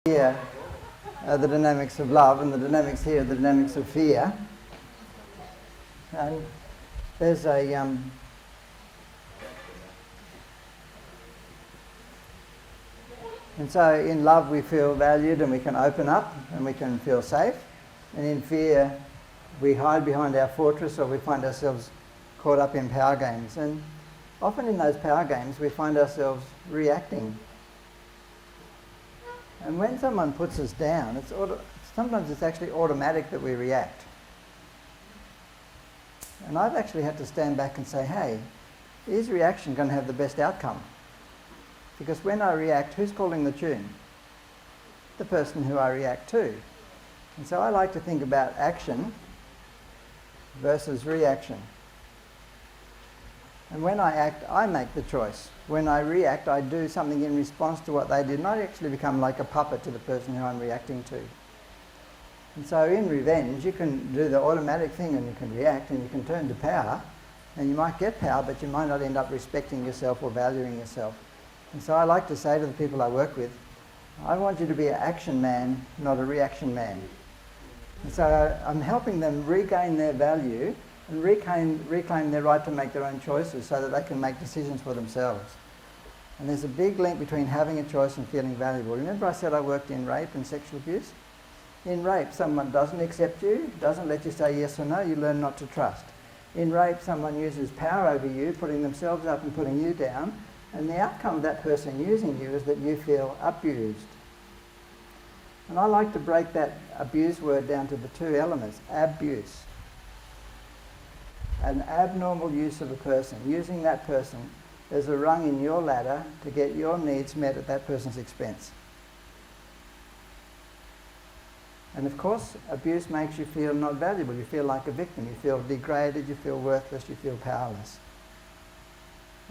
Here are the dynamics of love, and the dynamics here are the dynamics of fear. And there's a and so in love we feel valued and we can open up and we can feel safe, and in fear we hide behind our fortress, or we find ourselves caught up in power games. And often in those power games we find ourselves reacting. And when someone puts us down, sometimes it's actually automatic that we react. And I've actually had to stand back and say, hey, is reaction going to have the best outcome? Because when I react, who's calling the tune? The person who I react to. And so I like to think about action versus reaction. And when I act, I make the choice. When I react, I do something in response to what they did, and I actually become like a puppet to the person who I'm reacting to. And so in revenge, you can do the automatic thing and you can react and you can turn to power, and you might get power, but you might not end up respecting yourself or valuing yourself. And so I like to say to the people I work with, I want you to be an action man, not a reaction man. And so I'm helping them regain their value and reclaim their right to make their own choices so that they can make decisions for themselves. And there's a big link between having a choice and feeling valuable. Remember I said I worked in rape and sexual abuse? In rape, someone doesn't accept you, doesn't let you say yes or no, you learn not to trust. In rape, someone uses power over you, putting themselves up and putting you down, and the outcome of that person using you is that you feel abused. And I like to break that abuse word down to the two elements, abuse. An abnormal use of a person, using that person as a rung in your ladder to get your needs met at that person's expense. And of course, abuse makes you feel not valuable. You feel like a victim. You feel degraded, you feel worthless, you feel powerless.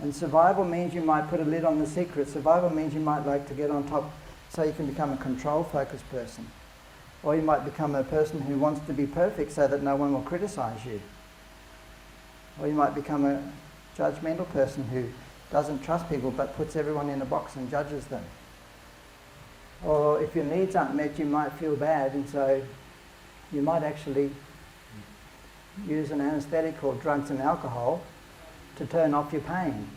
And survival means you might put a lid on the secret. Survival means you might like to get on top so you can become a control-focused person. Or you might become a person who wants to be perfect so that no one will criticize you. Or you might become a judgmental person who doesn't trust people but puts everyone in a box and judges them. Or if your needs aren't met, you might feel bad, and so you might actually use an anesthetic called drugs and alcohol to turn off your pain.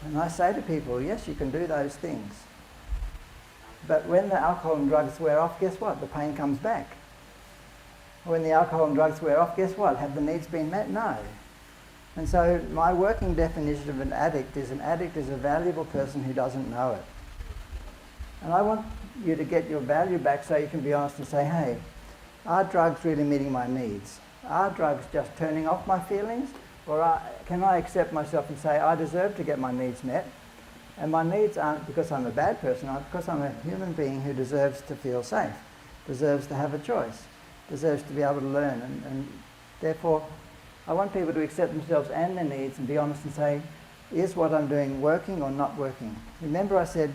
And I say to people, yes, you can do those things. But when the alcohol and drugs wear off, guess what? The pain comes back. When the alcohol and drugs wear off, guess what? Have the needs been met? No. And so my working definition of an addict is a valuable person who doesn't know it. And I want you to get your value back so you can be honest and say, hey, are drugs really meeting my needs? Are drugs just turning off my feelings? Or can I accept myself and say, I deserve to get my needs met? And my needs aren't because I'm a bad person, aren't because I'm a human being who deserves to feel safe, deserves to have a choice, deserves to be able to learn. And therefore, I want people to accept themselves and their needs and be honest and say, is what I'm doing working or not working? Remember I said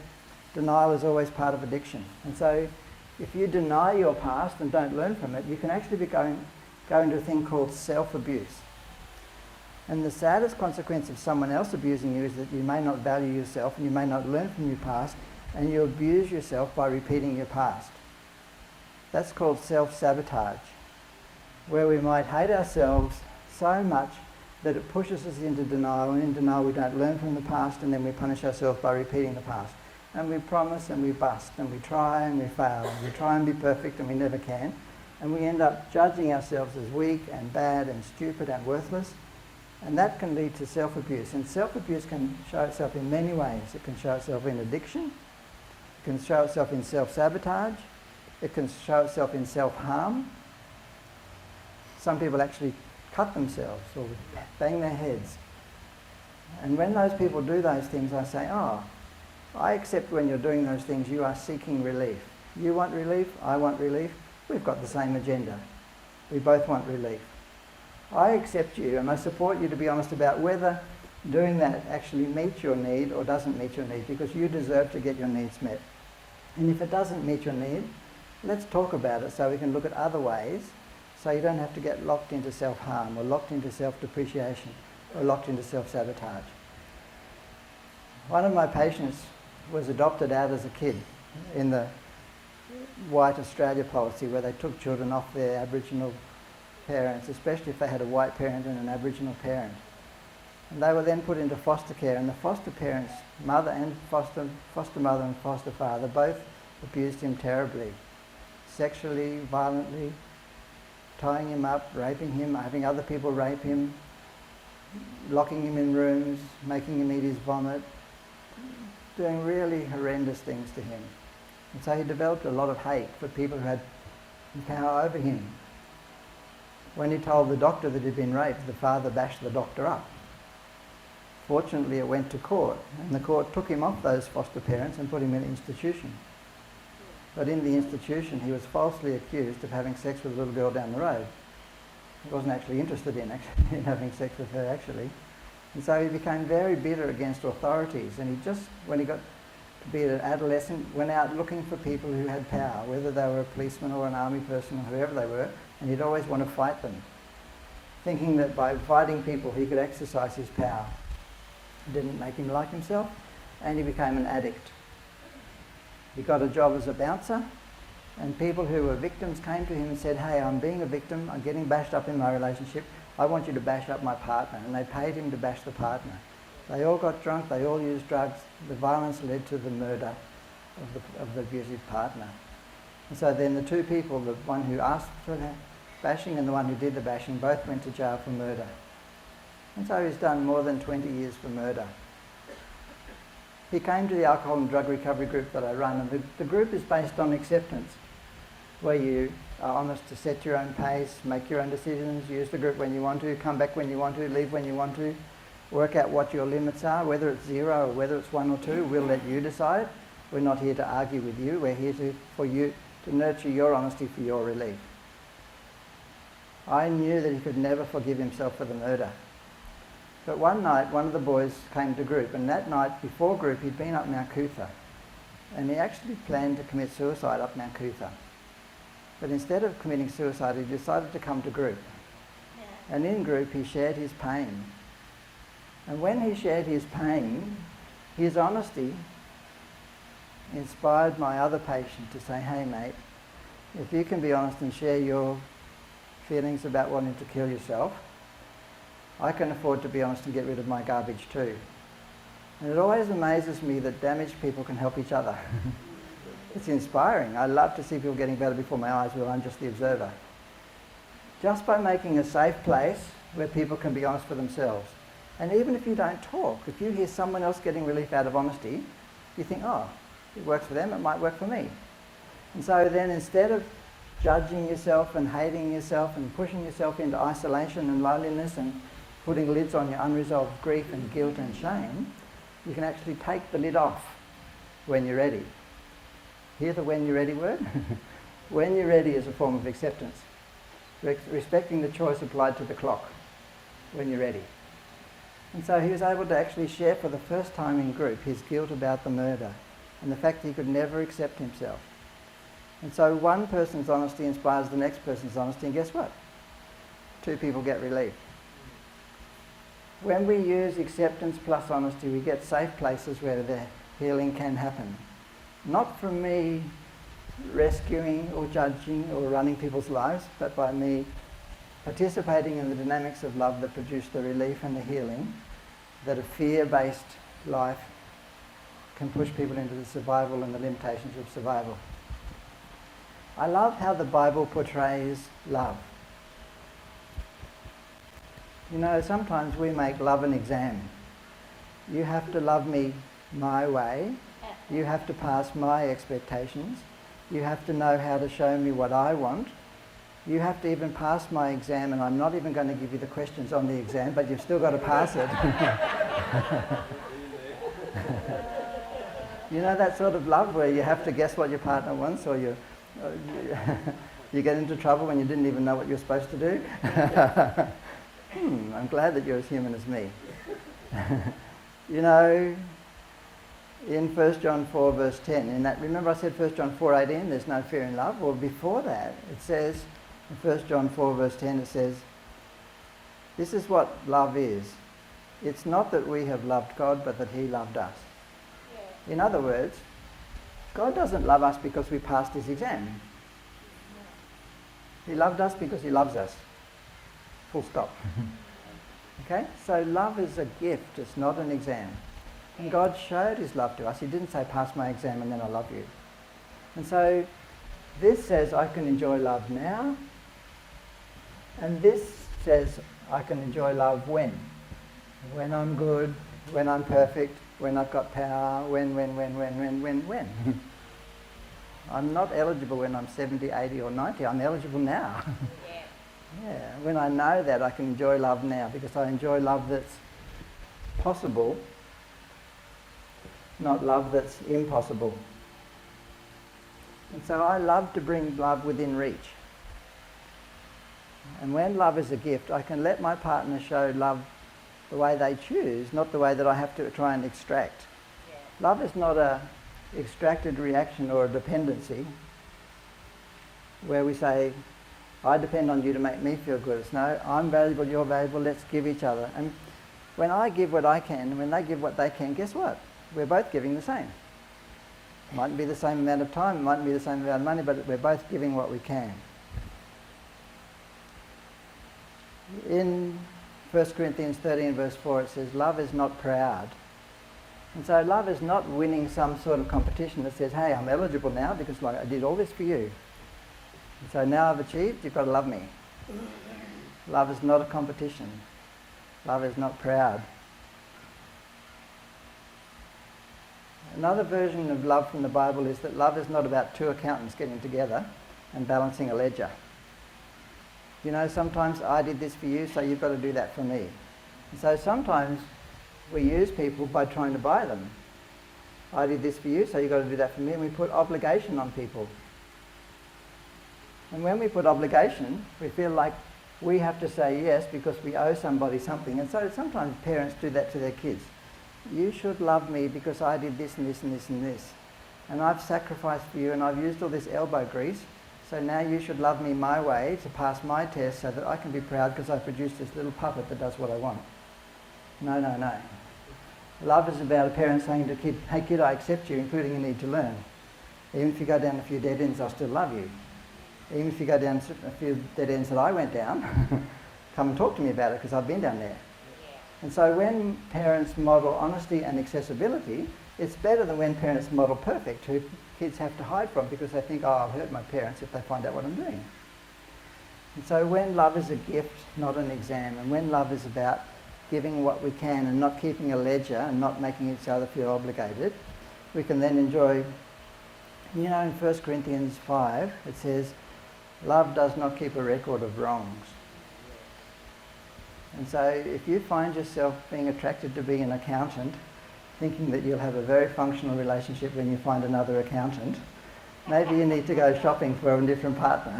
denial is always part of addiction. And so if you deny your past and don't learn from it, you can actually be going into a thing called self-abuse. And the saddest consequence of someone else abusing you is that you may not value yourself and you may not learn from your past, and you abuse yourself by repeating your past. That's called self-sabotage, where we might hate ourselves so much that it pushes us into denial, and in denial we don't learn from the past, and then we punish ourselves by repeating the past. And we promise and we bust and we try and we fail and we try and be perfect and we never can, and we end up judging ourselves as weak and bad and stupid and worthless, and that can lead to self-abuse. And self-abuse can show itself in many ways. It can show itself in addiction, it can show itself in self-sabotage, it can show itself in self-harm. Some people actually cut themselves or bang their heads. And when those people do those things, I say, oh, I accept when you're doing those things, you are seeking relief. You want relief, I want relief. We've got the same agenda. We both want relief. I accept you and I support you to be honest about whether doing that actually meets your need or doesn't meet your need, because you deserve to get your needs met. And if it doesn't meet your need, let's talk about it so we can look at other ways, so you don't have to get locked into self-harm or locked into self-depreciation or locked into self-sabotage. One of my patients was adopted out as a kid, in the White Australia policy, where they took children off their Aboriginal parents, especially if they had a white parent and an Aboriginal parent. And they were then put into foster care, and the foster parents, mother and foster mother and foster father, both abused him terribly, sexually, violently, tying him up, raping him, having other people rape him, locking him in rooms, making him eat his vomit, doing really horrendous things to him. And so he developed a lot of hate for people who had power over him. When he told the doctor that he'd been raped, the father bashed the doctor up. Fortunately, it went to court, and the court took him off those foster parents and put him in an institution. But in the institution, he was falsely accused of having sex with a little girl down the road. He wasn't actually interested in having sex with her, actually. And so he became very bitter against authorities, and he just, when he got to be an adolescent, went out looking for people who had power, whether they were a policeman or an army person or whoever they were, and he'd always want to fight them, thinking that by fighting people he could exercise his power. It didn't make him like himself, and he became an addict. He got a job as a bouncer, and people who were victims came to him and said, "Hey, I'm being a victim, I'm getting bashed up in my relationship, I want you to bash up my partner." And they paid him to bash the partner. They all got drunk, they all used drugs. The violence led to the murder of the abusive partner. And so then the two people, the one who asked for the bashing and the one who did the bashing, both went to jail for murder. And so he's done more than 20 years for murder. He came to the alcohol and drug recovery group that I run, and the group is based on acceptance, where you are honest to set your own pace, make your own decisions, use the group when you want to, come back when you want to, leave when you want to, work out what your limits are, whether it's 0 or whether it's 1 or 2, we'll let you decide. We're not here to argue with you, we're here for you to nurture your honesty for your relief. I knew that he could never forgive himself for the murder. But one night, one of the boys came to group, and that night before group he'd been up Mount Cootha, and he actually planned to commit suicide up Mount Cootha. But instead of committing suicide, he decided to come to group. Yeah. And in group he shared his pain. And when he shared his pain, his honesty inspired my other patient to say, "Hey mate, if you can be honest and share your feelings about wanting to kill yourself, I can afford to be honest and get rid of my garbage too." And it always amazes me that damaged people can help each other. It's inspiring. I love to see people getting better before my eyes where I'm just the observer. Just by making a safe place where people can be honest for themselves. And even if you don't talk, if you hear someone else getting relief out of honesty, you think, oh, it works for them, it might work for me. And so then instead of judging yourself and hating yourself and pushing yourself into isolation and loneliness and putting lids on your unresolved grief and guilt and shame, you can actually take the lid off when you're ready. Hear the "when you're ready" word? When you're ready is a form of acceptance. Respecting the choice applied to the clock. When you're ready. And so he was able to actually share for the first time in group his guilt about the murder and the fact that he could never accept himself. And so one person's honesty inspires the next person's honesty, and guess what? 2 people get relief. When we use acceptance plus honesty, we get safe places where the healing can happen. Not from me rescuing or judging or running people's lives, but by me participating in the dynamics of love that produce the relief and the healing that a fear-based life can push people into the survival and the limitations of survival. I love how the Bible portrays love. You know, sometimes we make love an exam. You have to love me my way. You have to pass my expectations. You have to know how to show me what I want. You have to even pass my exam, and I'm not even going to give you the questions on the exam, but you've still got to pass it. You know that sort of love where you have to guess what your partner wants, or you get into trouble when you didn't even know what you're supposed to do? I'm glad that you're as human as me. You know, in 1 John 4 verse 10, remember I said 1 John 4:18, there's no fear in love? Well, before that, it says, in 1 John 4 verse 10, it says, this is what love is. It's not that we have loved God, but that he loved us. Yeah. In other words, God doesn't love us because we passed his exam. He loved us because he loves us. Full stop. Okay? So love is a gift, it's not an exam. And God showed his love to us. He didn't say, pass my exam and then I love you. And so this says I can enjoy love now. And this says I can enjoy love when? When I'm good, when I'm perfect, when I've got power, when. I'm not eligible when I'm 70, 80 or 90. I'm eligible now. Yeah. When I know that, I can enjoy love now because I enjoy love that's possible, not love that's impossible. And so I love to bring love within reach. And when love is a gift, I can let my partner show love the way they choose, not the way that I have to try and extract. Yeah. Love is not a extracted reaction or a dependency where we say, I depend on you to make me feel good. It's no, I'm valuable, you're valuable, let's give each other. And when I give what I can, when they give what they can, guess what? We're both giving the same. It mightn't be the same amount of time, it mightn't be the same amount of money, but we're both giving what we can. In 1 Corinthians 13 verse 4 it says, love is not proud. And so love is not winning some sort of competition that says, hey, I'm eligible now because I did all this for you. And so now I've achieved, you've got to love me. Love is not a competition. Love is not proud. Another version of love from the Bible is that love is not about two accountants getting together and balancing a ledger. You know, sometimes I did this for you, so you've got to do that for me. And so sometimes we use people by trying to buy them. I did this for you, so you've got to do that for me. And we put obligation on people. And when we put obligation, we feel like we have to say yes because we owe somebody something. And so sometimes parents do that to their kids. You should love me because I did this and this and this and this. And I've sacrificed for you and I've used all this elbow grease. So now you should love me my way to pass my test so that I can be proud because I produced this little puppet that does what I want. No, no, no. Love is about a parent saying to a kid, hey kid, I accept you, including you need to learn. Even if you go down a few dead ends, I'll still love you. Even if you go down a few dead ends that I went down, come and talk to me about it because I've been down there. Yeah. And so when parents model honesty and accessibility, it's better than when parents model perfect, who kids have to hide from because they think, oh, I'll hurt my parents if they find out what I'm doing. And so when love is a gift, not an exam, and when love is about giving what we can and not keeping a ledger and not making each other feel obligated, we can then enjoy, you know, in 1 Corinthians 5, it says, love does not keep a record of wrongs. And so if you find yourself being attracted to being an accountant, thinking that you'll have a very functional relationship when you find another accountant, maybe you need to go shopping for a different partner.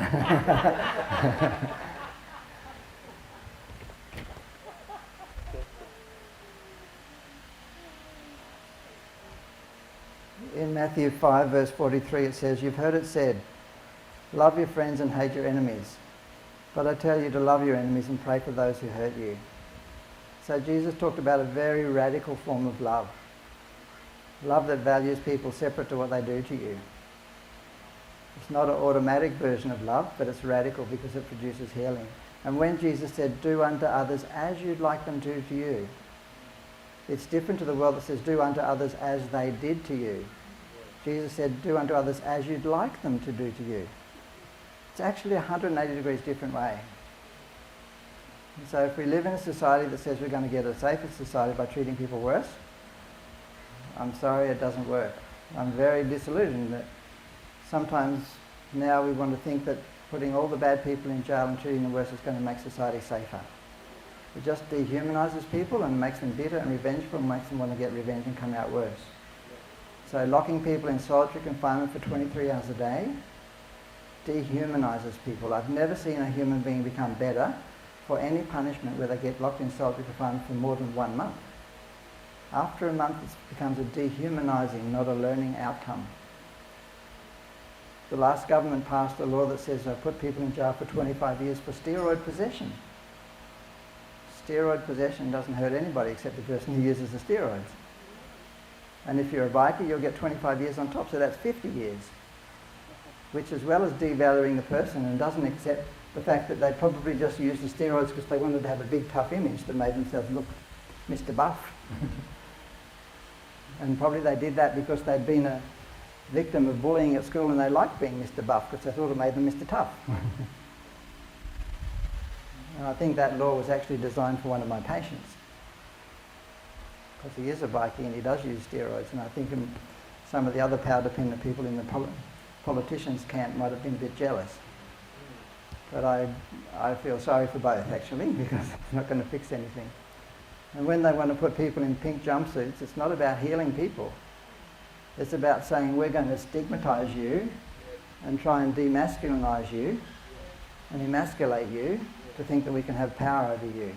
In Matthew 5 verse 43 it says, you've heard it said, love your friends and hate your enemies. But I tell you to love your enemies and pray for those who hurt you. So Jesus talked about a very radical form of love. Love that values people separate to what they do to you. It's not an automatic version of love, but it's radical because it produces healing. And when Jesus said, do unto others as you'd like them to do to you, it's different to the world that says, do unto others as they did to you. Jesus said, do unto others as you'd like them to do to you. It's actually a 180 degrees different way. And so if we live in a society that says we're going to get a safer society by treating people worse, I'm sorry, it doesn't work. I'm very disillusioned that sometimes now we want to think that putting all the bad people in jail and treating them worse is going to make society safer. It just dehumanises people and makes them bitter and revengeful and makes them want to get revenge and come out worse. So locking people in solitary confinement for 23 hours a day dehumanises people. I've never seen a human being become better for any punishment where they get locked in solitary confinement for more than 1 month. After a month it becomes a dehumanising, not a learning outcome. The last government passed a law that says they put people in jail for 25 years for steroid possession. Steroid possession doesn't hurt anybody except the person who uses the steroids. And if you're a biker, you'll get 25 years on top, so that's 50 years. Which, as well as devaluing the person and doesn't accept the fact that they probably just used the steroids because they wanted to have a big tough image that made themselves look Mr. Buff. And probably they did that because they'd been a victim of bullying at school and they liked being Mr. Buff because they thought it made them Mr. Tough. And I think that law was actually designed for one of my patients, because he is a bikie and he does use steroids, and I think some of the other power-dependent people in the politicians' camp might have been a bit jealous. But I feel sorry for both, actually, because it's not going to fix anything. And when they want to put people in pink jumpsuits, it's not about healing people. It's about saying we're going to stigmatise you and try and demasculinize you and emasculate you to think that we can have power over you.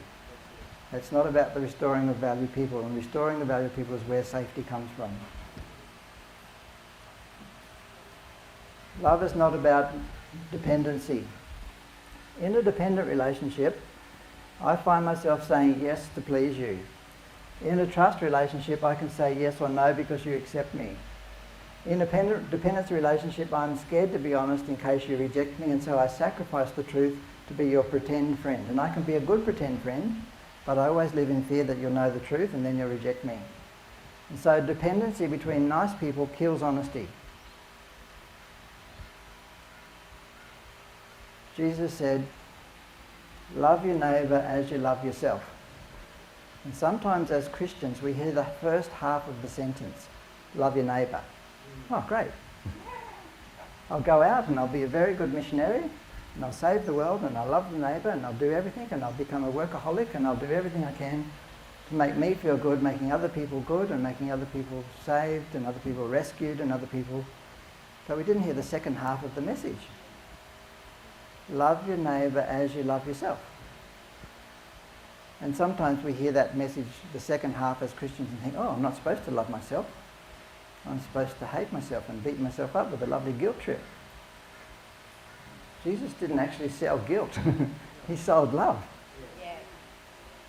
It's not about the restoring of value people, and restoring the value of people is where safety comes from. Love is not about dependency. In a dependent relationship, I find myself saying yes to please you. In a trust relationship, I can say yes or no because you accept me. In a dependency relationship, I'm scared to be honest in case you reject me, and so I sacrifice the truth to be your pretend friend. And I can be a good pretend friend, but I always live in fear that you'll know the truth and then you'll reject me. And so dependency between nice people kills honesty. Jesus said, love your neighbour as you love yourself. And sometimes as Christians we hear the first half of the sentence, love your neighbour. Oh, great. I'll go out and I'll be a very good missionary and I'll save the world and I'll love the neighbour and I'll do everything and I'll become a workaholic and I'll do everything I can to make me feel good, making other people good and making other people saved and other people rescued and other people... But we didn't hear the second half of the message. Love your neighbour as you love yourself. And sometimes we hear that message, the second half, as Christians and think, oh, I'm not supposed to love myself. I'm supposed to hate myself and beat myself up with a lovely guilt trip. Jesus didn't actually sell guilt. He sold love.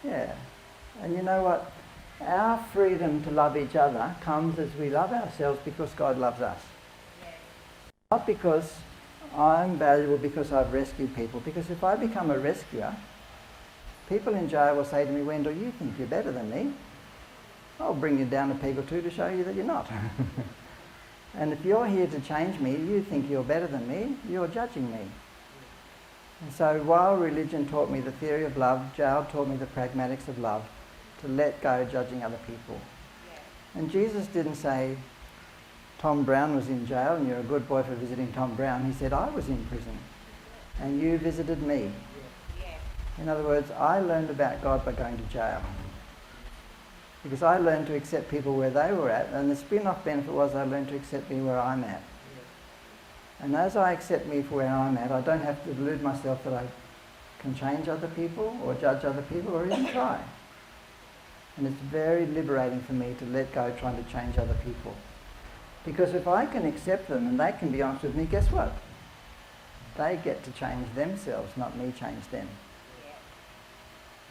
Yeah. And you know what? Our freedom to love each other comes as we love ourselves because God loves us. Not because I'm valuable because I've rescued people. Because if I become a rescuer, people in jail will say to me, Wendell, you think you're better than me. I'll bring you down a peg or two to show you that you're not. And if you're here to change me, you think you're better than me, you're judging me. And so while religion taught me the theory of love, jail taught me the pragmatics of love, to let go judging other people. And Jesus didn't say, Tom Brown was in jail and you're a good boy for visiting Tom Brown. He said, I was in prison and you visited me. In other words, I learned about God by going to jail. Because I learned to accept people where they were at, and the spin-off benefit was I learned to accept me where I'm at. And as I accept me for where I'm at, I don't have to delude myself that I can change other people or judge other people or even try. And it's very liberating for me to let go trying to change other people. Because if I can accept them and they can be honest with me, guess what? They get to change themselves, not me change them.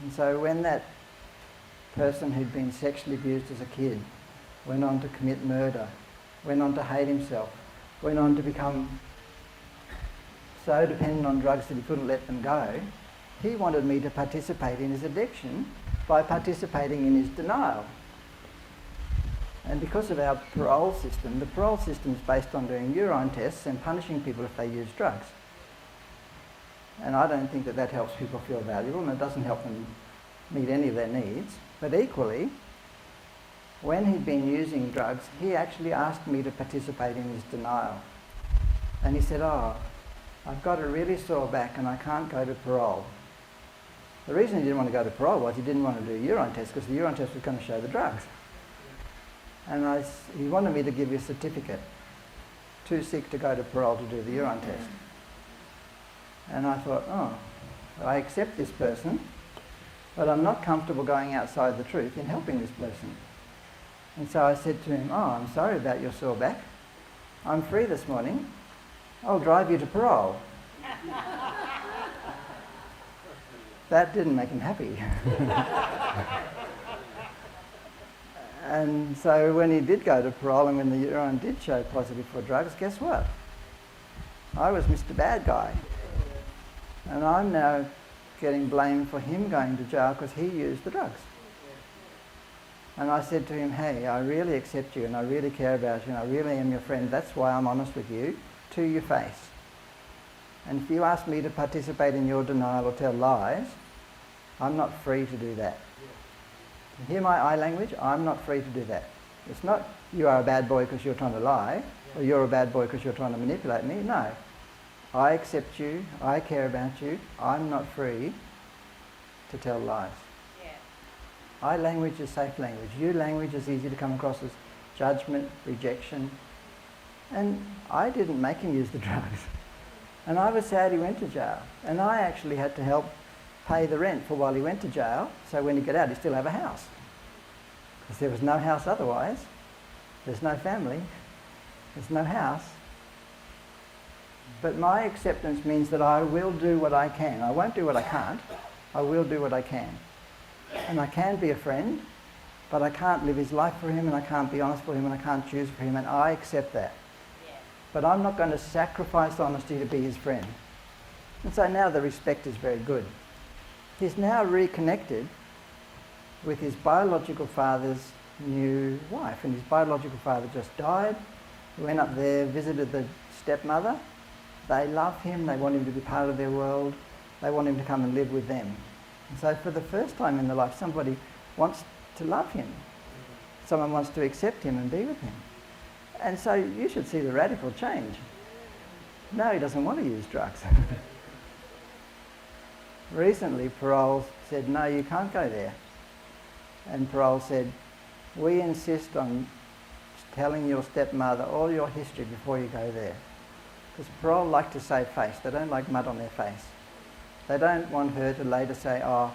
And so when that person who'd been sexually abused as a kid went on to commit murder, went on to hate himself, went on to become so dependent on drugs that he couldn't let them go, he wanted me to participate in his addiction by participating in his denial. And because of our parole system, the parole system is based on doing urine tests and punishing people if they use drugs. And I don't think that that helps people feel valuable, and it doesn't help them meet any of their needs. But equally, when he'd been using drugs, he actually asked me to participate in his denial. And he said, oh, I've got a really sore back and I can't go to parole. The reason he didn't want to go to parole was he didn't want to do a urine test because the urine test was going to show the drugs. And he wanted me to give you a certificate. Too sick to go to parole to do the urine test. And I thought, oh, I accept this person, but I'm not comfortable going outside the truth in helping this person. And so I said to him, oh, I'm sorry about your sore back. I'm free this morning. I'll drive you to parole. That didn't make him happy. And so when he did go to parole and when the urine did show positive for drugs, guess what? I was Mr. Bad Guy. And I'm now getting blamed for him going to jail because he used the drugs. And I said to him, hey, I really accept you and I really care about you and I really am your friend. That's why I'm honest with you, to your face. And if you ask me to participate in your denial or tell lies, I'm not free to do that. You hear my I language? I'm not free to do that. It's not you are a bad boy because you're trying to lie, or you're a bad boy because you're trying to manipulate me. No. I accept you, I care about you, I'm not free to tell lies. I language is safe language. You language is easy to come across as judgment, rejection. And I didn't make him use the drugs. And I was sad he went to jail. And I actually had to help pay the rent for while he went to jail, so when he got out he'd still have a house. Because there was no house otherwise. There's no family. There's no house. But my acceptance means that I will do what I can. I won't do what I can't. I will do what I can. And I can be a friend, but I can't live his life for him, and I can't be honest for him, and I can't choose for him, and I accept that. Yeah. But I'm not going to sacrifice honesty to be his friend. And so now the respect is very good. He's now reconnected with his biological father's new wife, and his biological father just died. He went up there, visited the stepmother. They love him, they want him to be part of their world, they want him to come and live with them. And so for the first time in their life, somebody wants to love him. Someone wants to accept him and be with him. And so you should see the radical change. No, he doesn't want to use drugs. Recently, parole said, no, you can't go there. And parole said, we insist on telling your stepmother all your history before you go there. Because parole like to save face. They don't like mud on their face. They don't want her to later say, oh,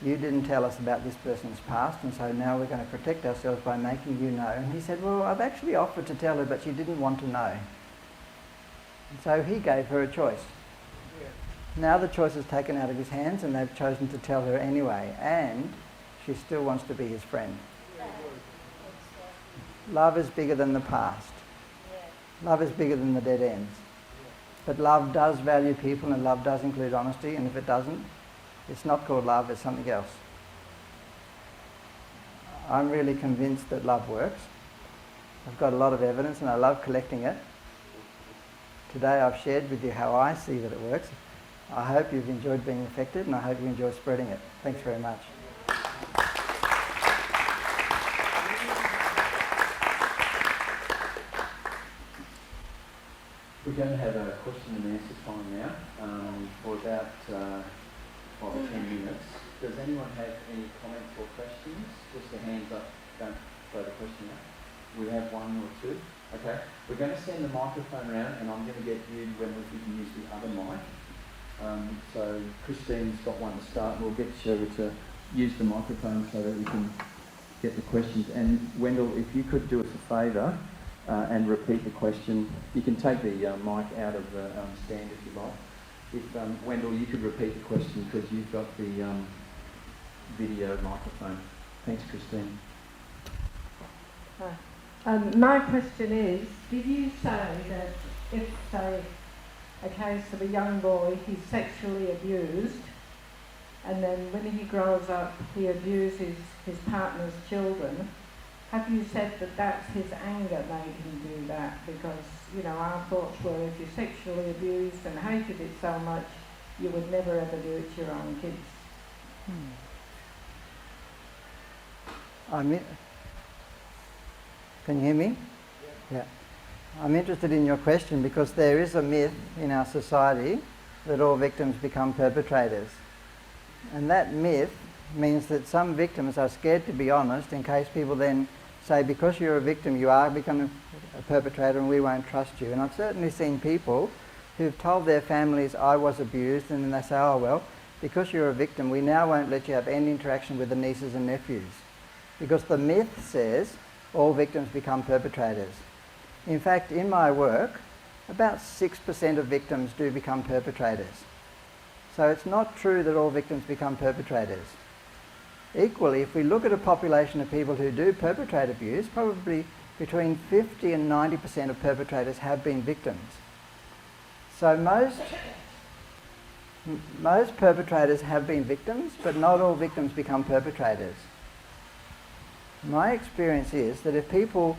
you didn't tell us about this person's past, and so now we're going to protect ourselves by making you know. And he said, well, I've actually offered to tell her, but she didn't want to know. And so he gave her a choice. Yeah. Now the choice is taken out of his hands, and they've chosen to tell her anyway, and she still wants to be his friend. Yeah. Love is bigger than the past. Yeah. Love is bigger than the dead ends. But love does value people, and love does include honesty, and if it doesn't, it's not called love, it's something else. I'm really convinced that love works. I've got a lot of evidence and I love collecting it. Today I've shared with you how I see that it works. I hope you've enjoyed being affected, and I hope you enjoy spreading it. Thanks very much. We're going to have a question and answer time now for about 5 or 10 minutes. Does anyone have any comments or questions? Just the hands up, don't throw the question out. We have one or two. Okay, we're going to send the microphone around, and I'm going to get you when we can use the other mic. So Christine's got one to start, and we'll get Sherry to use the microphone so that we can get the questions. And Wendell, if you could do us a favour, and repeat the question. You can take the mic out of the stand if you like. If Wendell, you could repeat the question because you've got the video microphone. Thanks, Christine. My question is, did you say that if, say, a case of a young boy, he's sexually abused, and then when he grows up he abuses his partner's children, have you said that that's his anger made him do that? Because, you know, our thoughts were if you're sexually abused and hated it so much, you would never ever do it to your own kids. Can you hear me? Yeah. I'm interested in your question because there is a myth in our society that all victims become perpetrators. And that myth means that some victims are scared to be honest in case people then say, because you're a victim, you are becoming a perpetrator and we won't trust you. And I've certainly seen people who've told their families, I was abused, and then they say, oh well, because you're a victim, we now won't let you have any interaction with the nieces and nephews. Because the myth says all victims become perpetrators. In fact, in my work, about 6% of victims do become perpetrators. So it's not true that all victims become perpetrators. Equally, if we look at a population of people who do perpetrate abuse, probably between 50 and 90% of perpetrators have been victims. So most perpetrators have been victims, but not all victims become perpetrators. My experience is that if people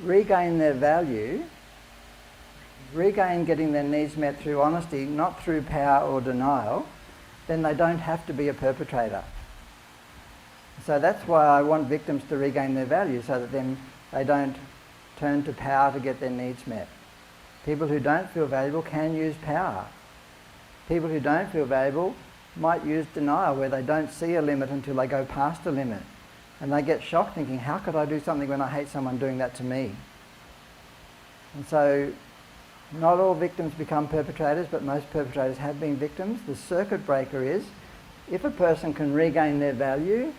regain their value, regain getting their needs met through honesty, not through power or denial, then they don't have to be a perpetrator. So that's why I want victims to regain their value, so that then they don't turn to power to get their needs met. People who don't feel valuable can use power. People who don't feel valuable might use denial, where they don't see a limit until they go past a limit. And they get shocked thinking, how could I do something when I hate someone doing that to me? And so not all victims become perpetrators, but most perpetrators have been victims. The circuit breaker is, if a person can regain their value,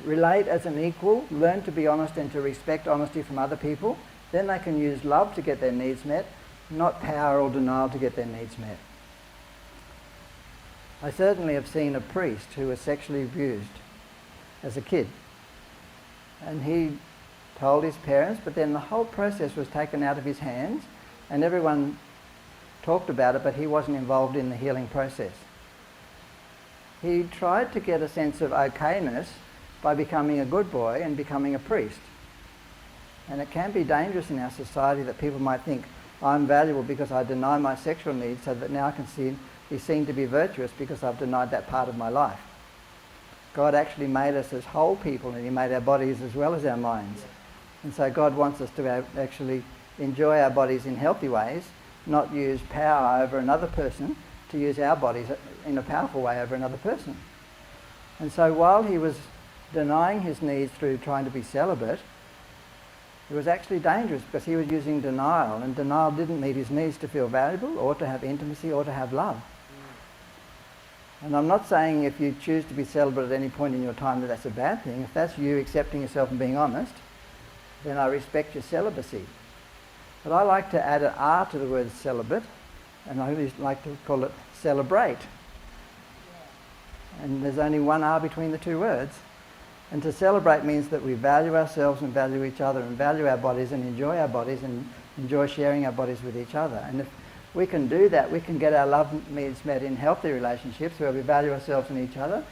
relate as an equal, learn to be honest and to respect honesty from other people, then they can use love to get their needs met, not power or denial to get their needs met. I certainly have seen a priest who was sexually abused as a kid. And he told his parents, but then the whole process was taken out of his hands and everyone talked about it, but he wasn't involved in the healing process. He tried to get a sense of okayness by becoming a good boy and becoming a priest. And it can be dangerous in our society that people might think, I'm valuable because I deny my sexual needs, so that now I can be seen to be virtuous because I've denied that part of my life. God actually made us as whole people, and he made our bodies as well as our minds. And so God wants us to actually enjoy our bodies in healthy ways, not use power over another person, to use our bodies in a powerful way over another person. And so while he was denying his needs through trying to be celibate, it was actually dangerous because he was using denial, and denial didn't meet his needs to feel valuable or to have intimacy or to have love. And I'm not saying if you choose to be celibate at any point in your time that that's a bad thing. If that's you accepting yourself and being honest, then I respect your celibacy. But I like to add an R to the word celibate, and I really like to call it celebrate. And there's only one R between the two words. And to celebrate means that we value ourselves and value each other and value our bodies and enjoy our bodies and enjoy sharing our bodies with each other. And if we can do that, we can get our love needs met in healthy relationships where we value ourselves and each other.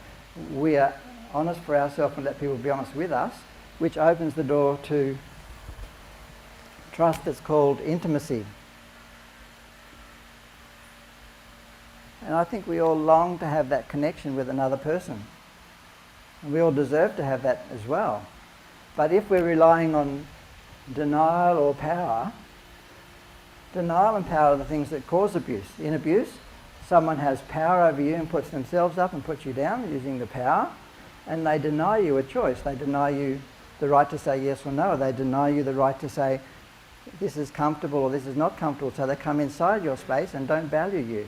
We are honest for ourselves and let people be honest with us, which opens the door to trust that's called intimacy. And I think we all long to have that connection with another person. And we all deserve to have that as well. But if we're relying on denial or power, denial and power are the things that cause abuse. In abuse, someone has power over you and puts themselves up and puts you down using the power, and they deny you a choice. They deny you the right to say yes or no. They deny you the right to say this is comfortable or this is not comfortable. So they come inside your space and don't value you.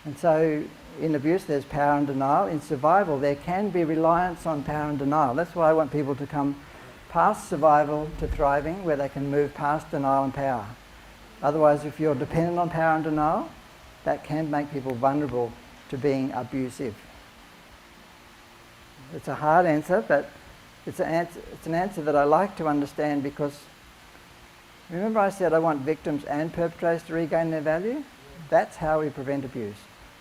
And so in abuse there's power and denial. In survival there can be reliance on power and denial. That's why I want people to come past survival to thriving, where they can move past denial and power. Otherwise, if you're dependent on power and denial, that can make people vulnerable to being abusive. It's a hard answer, but it's an answer that I like to understand, because remember I said I want victims and perpetrators to regain their value? That's how we prevent abuse.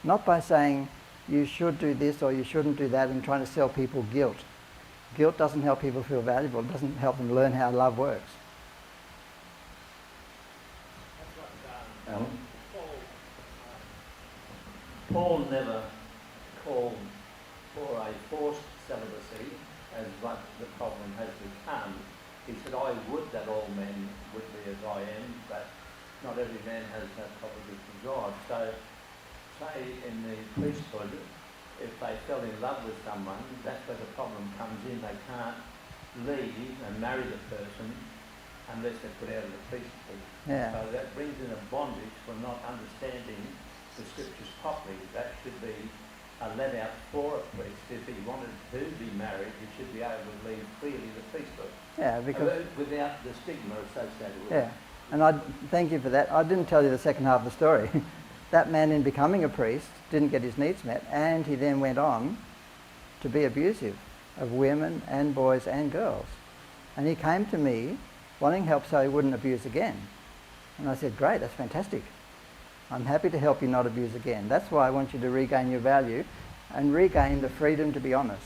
Not by saying you should do this or you shouldn't do that and trying to sell people guilt. Guilt doesn't help people feel valuable. It doesn't help them learn how love works. Alan? Paul never called for a forced celibacy as what the problem has become. He said, I would that all men would be as I am, but not every man has that property from God. So, say in the priesthood, if they fell in love with someone, that's where the problem comes in. They can't leave and marry the person unless they're put out of the priesthood. Yeah. So that brings in a bondage for not understanding the scriptures properly. That should be a let out for a priest. If he wanted to be married, he should be able to leave freely the priesthood. Yeah, because without the stigma associated with it. yeah, and I thank you for that. I didn't tell you the second half of the story. That man, in becoming a priest, didn't get his needs met, and he then went on to be abusive of women and boys and girls. And he came to me wanting help so he wouldn't abuse again. And I said, great, that's fantastic. I'm happy to help you not abuse again. That's why I want you to regain your value and regain the freedom to be honest.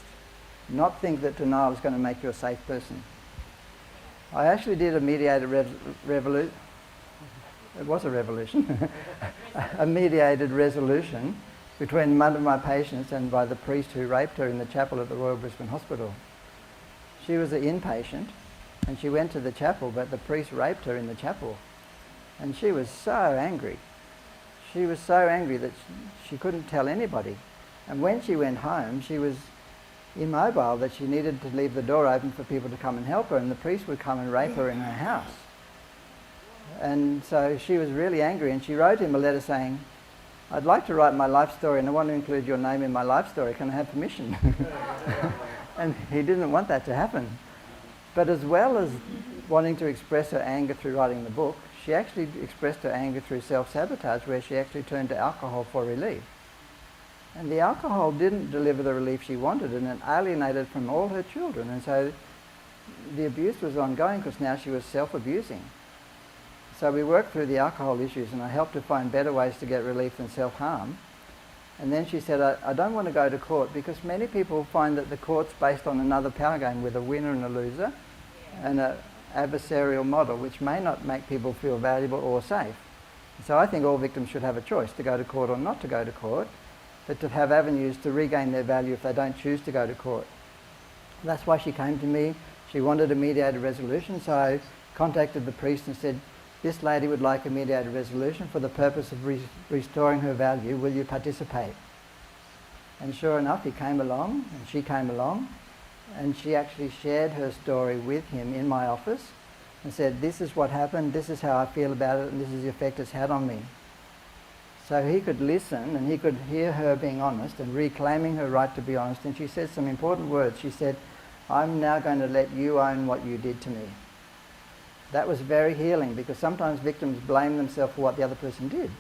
Not think that denial is going to make you a safe person. I actually did a mediated revolution. It was a revolution. A mediated resolution between one of my patients and by the priest who raped her in the chapel at the Royal Brisbane Hospital. She was an inpatient and she went to the chapel, but the priest raped her in the chapel. And she was so angry. She was so angry that she couldn't tell anybody. And when she went home, she was immobile, that she needed to leave the door open for people to come and help her, and the priest would come and rape her in her house. And so she was really angry, and she wrote him a letter saying, I'd like to write my life story and I want to include your name in my life story. Can I have permission? And he didn't want that to happen. But as well as wanting to express her anger through writing the book, she actually expressed her anger through self-sabotage, where she actually turned to alcohol for relief. And the alcohol didn't deliver the relief she wanted, and it alienated from all her children. And so the abuse was ongoing because now she was self-abusing. So we worked through the alcohol issues, and I helped her find better ways to get relief than self-harm. And then she said, I don't want to go to court, because many people find that the court's based on another power game with a winner and a loser, and an adversarial model, which may not make people feel valuable or safe. So I think all victims should have a choice to go to court or not to go to court, but to have avenues to regain their value if they don't choose to go to court. That's why she came to me. She wanted a mediated resolution, so I contacted the priest and said, this lady would like a mediated resolution for the purpose of restoring her value. Will you participate? And sure enough, he came along, and she came along, and she actually shared her story with him in my office and said, this is what happened, this is how I feel about it, and this is the effect it's had on me. So he could listen and he could hear her being honest and reclaiming her right to be honest. And she said some important words. She said, I'm now going to let you own what you did to me. That was very healing, because sometimes victims blame themselves for what the other person did.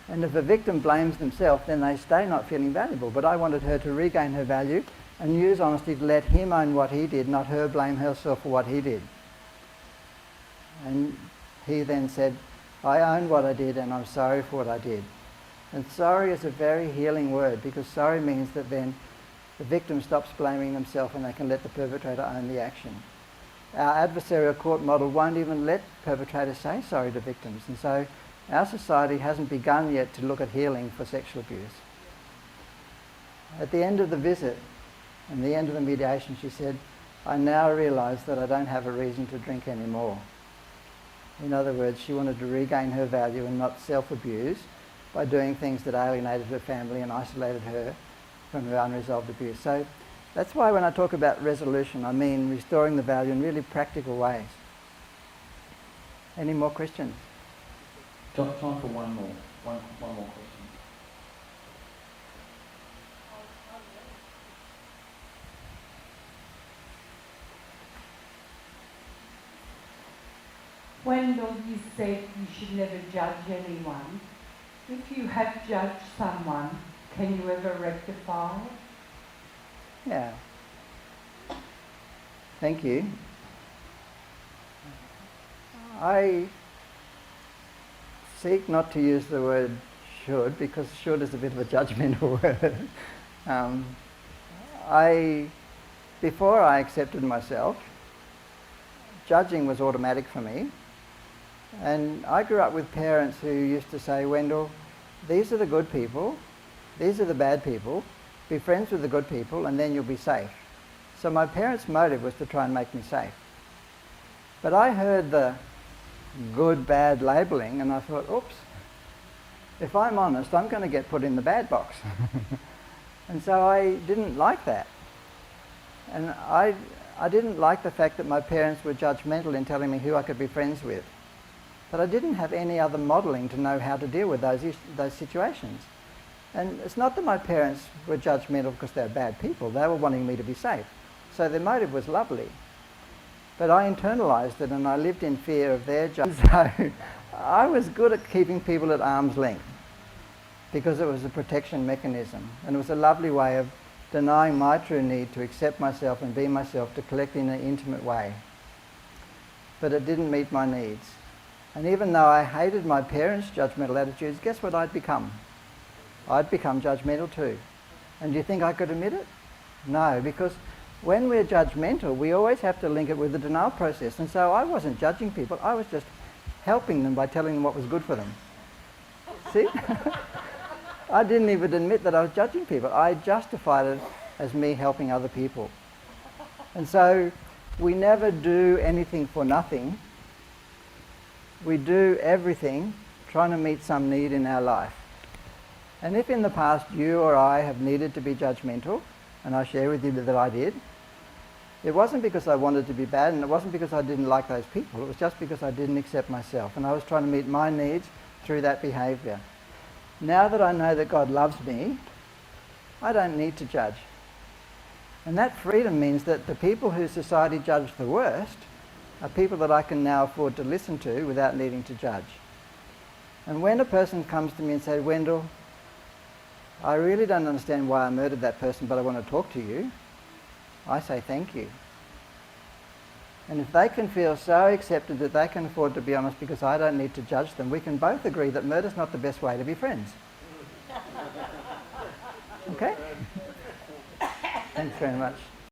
And if a victim blames themselves, then they stay not feeling valuable. But I wanted her to regain her value and use honesty to let him own what he did, not her blame herself for what he did. And he then said, I own what I did and I'm sorry for what I did. And sorry is a very healing word, because sorry means that then the victim stops blaming themselves and they can let the perpetrator own the action. Our adversarial court model won't even let perpetrators say sorry to victims, and so our society hasn't begun yet to look at healing for sexual abuse. At the end of the visit and the end of the mediation, she said, I now realise that I don't have a reason to drink anymore. In other words, she wanted to regain her value and not self-abuse by doing things that alienated her family and isolated her from her unresolved abuse. So that's why when I talk about resolution, I mean restoring the value in really practical ways. Any more questions? Time for one more question. Wendell, you said you should never judge anyone. If you have judged someone, can you ever rectify it? Yeah. Thank you. I seek not to use the word should, because should is a bit of a judgmental word. Before I accepted myself, judging was automatic for me. And I grew up with parents who used to say, Wendell, these are the good people, these are the bad people, be friends with the good people and then you'll be safe. So my parents' motive was to try and make me safe. But I heard the good, bad labelling and I thought, oops, if I'm honest, I'm going to get put in the bad box. And so I didn't like that. And I didn't like the fact that my parents were judgmental in telling me who I could be friends with. But I didn't have any other modelling to know how to deal with those situations. And it's not that my parents were judgmental because they're bad people. They were wanting me to be safe. So their motive was lovely. But I internalised it and I lived in fear of their judgment. So I was good at keeping people at arm's length because it was a protection mechanism. And it was a lovely way of denying my true need to accept myself and be myself, to collect in an intimate way. But it didn't meet my needs. And even though I hated my parents' judgmental attitudes, guess what I'd become? I'd become judgmental too. And do you think I could admit it? No, because when we're judgmental, we always have to link it with the denial process. And so I wasn't judging people, I was just helping them by telling them what was good for them. See? I didn't even admit that I was judging people. I justified it as me helping other people. And so we never do anything for nothing. We do everything trying to meet some need in our life. And if in the past you or I have needed to be judgmental, and I share with you that I did, it wasn't because I wanted to be bad, and it wasn't because I didn't like those people. It was just because I didn't accept myself, and I was trying to meet my needs through that behaviour. Now that I know that God loves me, I don't need to judge. And that freedom means that the people who society judge the worst are people that I can now afford to listen to without needing to judge. And when a person comes to me and says, Wendell, I really don't understand why I murdered that person, but I want to talk to you, I say thank you. And if they can feel so accepted that they can afford to be honest because I don't need to judge them, we can both agree that murder's not the best way to be friends. Okay? Thanks very much.